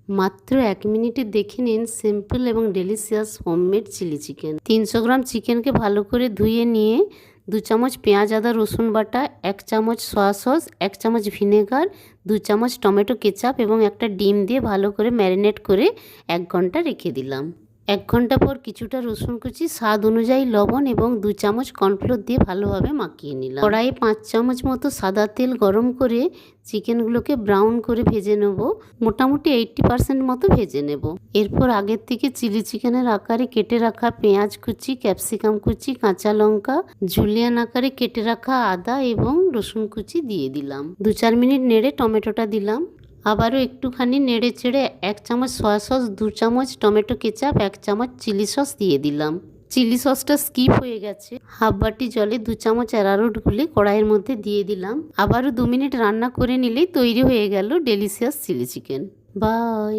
মাত্র 1 মিনিটে দেখে নিন সিম্পল এবং ডেলিশিয়াস হোমমেড চিলি চিকেন। 300 গ্রাম চিকেনকে ভালো করে ধুয়ে নিয়ে 2 চামচ পেঁয়াজ আদা রসুন বাটা, 1 চামচ সয়া সস, 1 চামচ ভিনেগার, 2 চামচ টমেটো কেচাপ এবং একটা ডিম দিয়ে ভালো করে ম্যারিনেট করে 1 ঘন্টা রেখে দিলাম। 1 ঘন্টা পর কিছুটা রসুন কুচি, স্বাদ অনুযায়ী লবণ এবং 2 চামচ কর্নফ্লোর দিয়ে ভালোভাবে মাখিয়ে নিলাম। কড়াইয়ে 5 চামচ মতো সাদা তেল গরম করে চিকেনগুলোকে ব্রাউন করে ভেজে নেব। মোটামুটি 80% মতো ভেজে নেব। এরপর আগের থেকে চিলি চিকেনের আকারে কেটে রাখা পেঁয়াজ কুচি, ক্যাপসিকাম কুচি, কাঁচা লঙ্কা, জুলিয়ান আকারে কেটে রাখা আদা এবং রসুন কুচি দিয়ে দিলাম। 2-4 মিনিট নেড়ে টমেটোটা দিলাম। আবারও একটুখানি নেড়ে চেড়ে 1 চামচ সয়া সস, 2 চামচ টমেটো কেচাপ, 1 চামচ চিলি সস দিয়ে দিলাম। চিলি সসটা স্কিপ হয়ে গেছে। হাফ বাটি জলে 2 চামচ অ্যারারুট গুলে কড়াইয়ের মধ্যে দিয়ে দিলাম। আবারও 2 মিনিট রান্না করে নিলেই তৈরি হয়ে গেল ডেলিশিয়াস চিলি চিকেন। বাই।